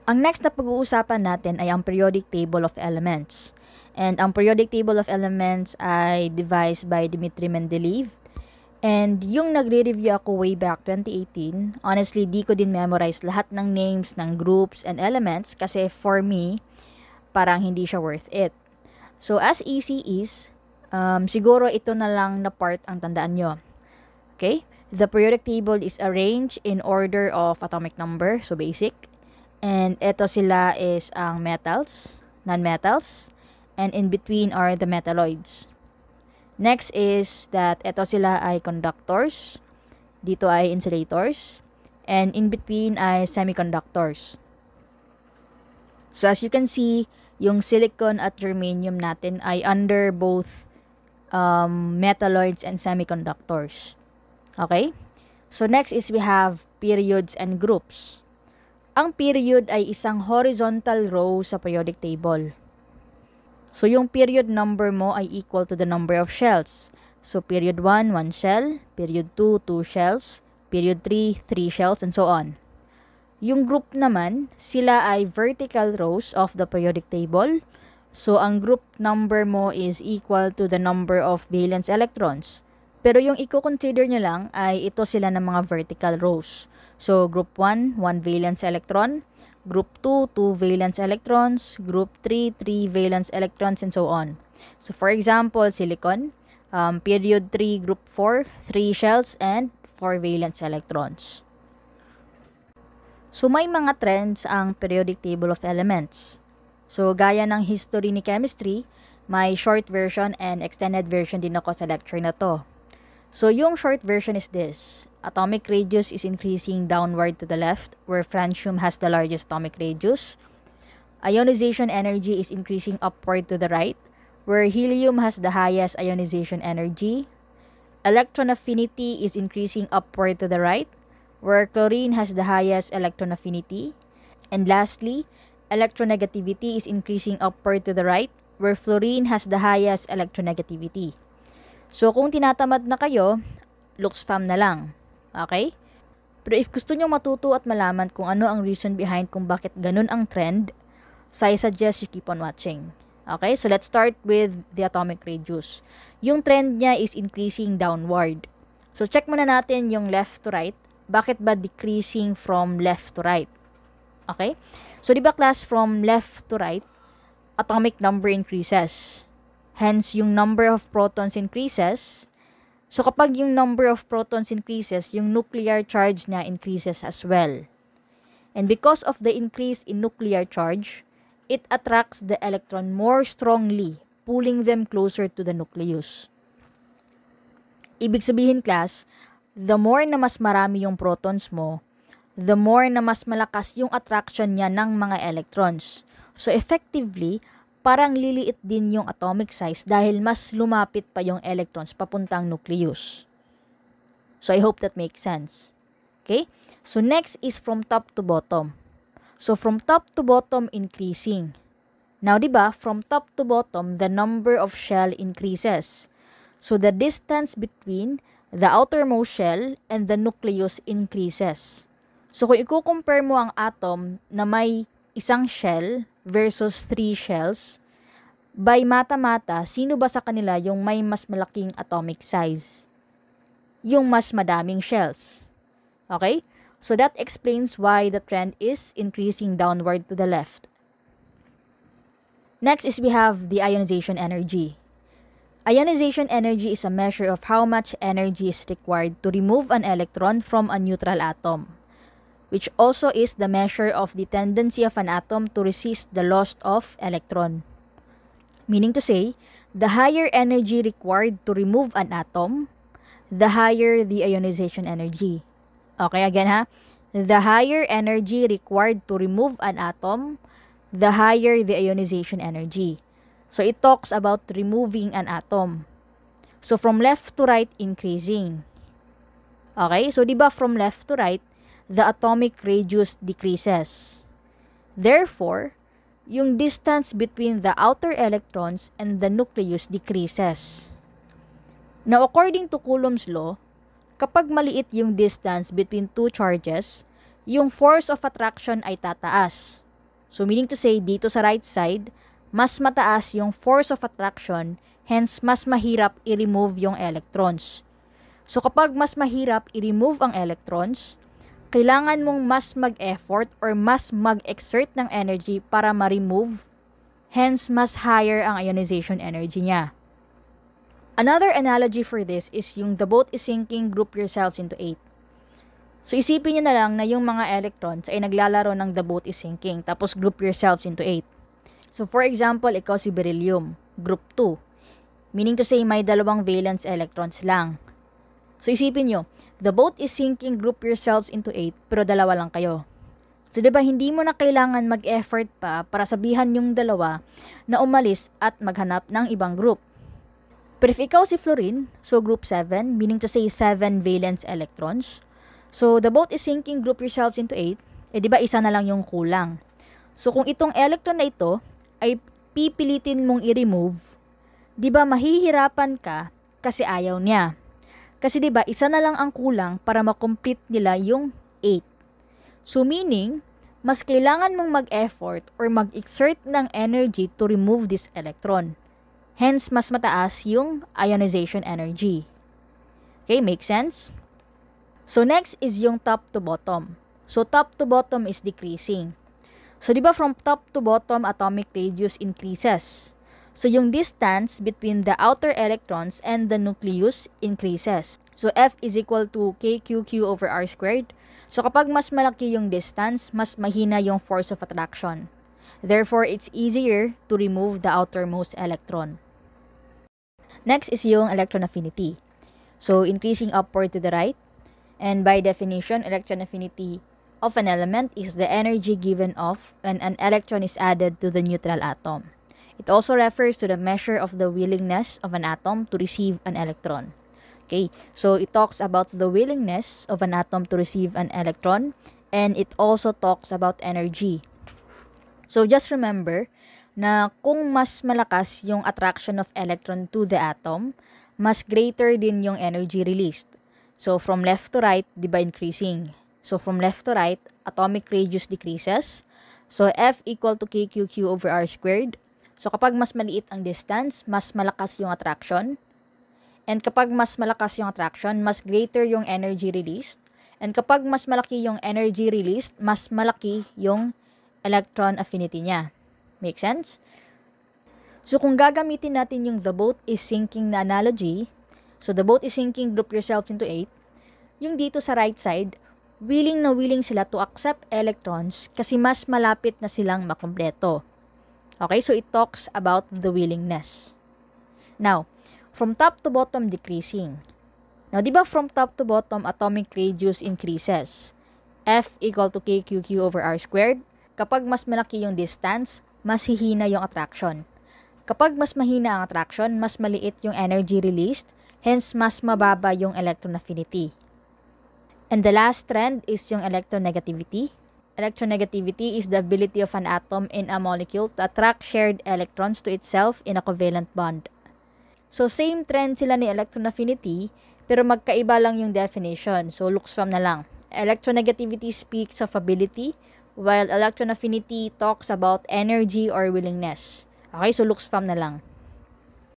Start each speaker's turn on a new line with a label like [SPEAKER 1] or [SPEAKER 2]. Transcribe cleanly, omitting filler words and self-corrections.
[SPEAKER 1] Ang next na pag-uusapan natin ay ang periodic table of elements. And ang periodic table of elements ay devised by Dmitry Mendeleev. And yung nagre-review ako way back 2018, honestly, di ko din memorize lahat ng names ng groups and elements kasi for me, parang hindi siya worth it. So, as easy is, siguro ito na lang na part ang tandaan nyo. Okay? The periodic table is arranged in order of atomic number, so basic. And ito sila is ang metals, non-metals, and in between are the metalloids. Next is that ito sila ay conductors, dito ay insulators, and in between ay semiconductors. So as you can see, yung silicon at germanium natin ay under both metalloids and semiconductors. Okay? So next is we have periods and groups. Ang period ay isang horizontal row sa periodic table. So, yung period number mo ay equal to the number of shells. So, period 1, 1 shell. Period 2, 2 shells. Period 3, 3 shells, and so on. Yung group naman, sila ay vertical rows of the periodic table. So, ang group number mo is equal to the number of valence electrons. Pero yung i-consider nyo lang ay ito sila ng mga vertical rows. So, group 1, 1 valence electron. Group 2, 2 valence electrons. Group 3, 3 valence electrons, and so on. So, for example, silicon. Period 3, group 4, 3 shells, and 4 valence electrons. So, may mga trends ang periodic table of elements. So, gaya ng history ni chemistry, may short version and extended version din ako sa lecture na to. So, yung short version is this. Atomic radius is increasing downward to the left, where francium has the largest atomic radius. Ionization energy is increasing upward to the right, where helium has the highest ionization energy. Electron affinity is increasing upward to the right, where chlorine has the highest electron affinity. And lastly, electronegativity is increasing upward to the right, where fluorine has the highest electronegativity. So, kung tinatamad na kayo, Luxfam na lang. Okay? Pero if gusto nyo matuto at malaman kung ano ang reason behind kung bakit ganun ang trend, so I suggest you keep on watching. Okay? So, let's start with the atomic radius. Yung trend niya is increasing downward. So, check muna natin yung left to right. Bakit ba decreasing from left to right? Okay? So, di ba class, from left to right, atomic number increases. Hence, yung number of protons increases. So, kapag yung number of protons increases, yung nuclear charge niya increases as well. And because of the increase in nuclear charge, it attracts the electron more strongly, pulling them closer to the nucleus. Ibig sabihin, class, the more na mas marami yung protons mo, the more na mas malakas yung attraction niya ng mga electrons. So, effectively, parang liliit din yung atomic size dahil mas lumapit pa yung electrons papuntang nucleus. So, I hope that makes sense. Okay? So, next is from top to bottom. So, from top to bottom, increasing. Now, diba, from top to bottom, the number of shell increases. So, the distance between the outermost shell and the nucleus increases. So, kung i-compare mo ang atom na may isang shell versus 3 shells, by mata-mata, sino ba sa kanila yung may mas malaking atomic size? Yung mas madaming shells. Okay? So that explains why the trend is increasing downward to the left. Next is we have the ionization energy. Ionization energy is a measure of how much energy is required to remove an electron from a neutral atom, which also is the measure of the tendency of an atom to resist the loss of electron. Meaning to say, the higher energy required to remove an atom, the higher the ionization energy. Okay, again ha? The higher energy required to remove an atom, the higher the ionization energy. So, it talks about removing an atom. So, from left to right, increasing. Okay, so diba from left to right, the atomic radius decreases. Therefore, yung distance between the outer electrons and the nucleus decreases. Now, according to Coulomb's law, kapag maliit yung distance between two charges, yung force of attraction ay tataas. So meaning to say, dito sa right side, mas mataas yung force of attraction, hence mas mahirap i-remove yung electrons. So kapag mas mahirap i-remove ang electrons, kailangan mong mas mag-effort or mas mag-exert ng energy para ma-remove, hence mas higher ang ionization energy niya. Another analogy for this is yung the boat is sinking, group yourselves into 8. So isipin nyo na lang na yung mga electrons ay naglalaro ng the boat is sinking, tapos group yourselves into 8. So for example, ikaw si beryllium, group 2. Meaning to say, may dalawang valence electrons lang. So isipin nyo, the boat is sinking, group yourselves into 8, pero dalawa lang kayo. So diba, hindi mo na kailangan mag-effort pa para sabihan yung dalawa na umalis at maghanap ng ibang group. Pero if ikaw si fluorine, so group 7, meaning to say 7 valence electrons. So the boat is sinking, group yourselves into 8, diba isa na lang yung kulang. So kung itong electron na ito ay pipilitin mong i-remove, diba mahihirapan ka kasi ayaw niya. Kasi diba, isa na lang ang kulang para makomplete nila yung 8. So meaning, mas kailangan mong mag-effort or mag-exert ng energy to remove this electron. Hence, mas mataas yung ionization energy. Okay, make sense? So next is yung top to bottom. So top to bottom is decreasing. So diba from top to bottom, atomic radius increases. So yung distance between the outer electrons and the nucleus increases. So F is equal to KQQ over R squared. So kapag mas malaki yung distance, mas mahina yung force of attraction. Therefore, it's easier to remove the outermost electron. Next is yung electron affinity. So increasing upward to the right. And by definition, electron affinity of an element is the energy given off when an electron is added to the neutral atom. It also refers to the measure of the willingness of an atom to receive an electron. Okay, so it talks about the willingness of an atom to receive an electron, and it also talks about energy. So just remember na kung mas malakas yung attraction of electron to the atom, mas greater din yung energy released. So from left to right, di ba increasing? So from left to right, atomic radius decreases. So F equal to KQQ over R squared. So kapag mas maliit ang distance, mas malakas yung attraction. And kapag mas malakas yung attraction, mas greater yung energy released. And kapag mas malaki yung energy released, mas malaki yung electron affinity niya. Make sense? So kung gagamitin natin yung the boat is sinking na analogy, so the boat is sinking, group yourselves into 8, yung dito sa right side, willing na willing sila to accept electrons kasi mas malapit na silang makumpleto. Okay, so it talks about the willingness. Now, from top to bottom decreasing. Now, di ba from top to bottom, atomic radius increases. F equal to KQQ over R squared. Kapag mas malaki yung distance, mas hihina yung attraction. Kapag mas mahina ang attraction, mas maliit yung energy released, hence mas mababa yung electron affinity. And the last trend is yung electronegativity. Electronegativity is the ability of an atom in a molecule to attract shared electrons to itself in a covalent bond. So same trend sila ni electron affinity, pero magkaiba lang yung definition. So looks from na lang. Electronegativity speaks of ability, while electron affinity talks about energy or willingness. Okay, so looks from na lang.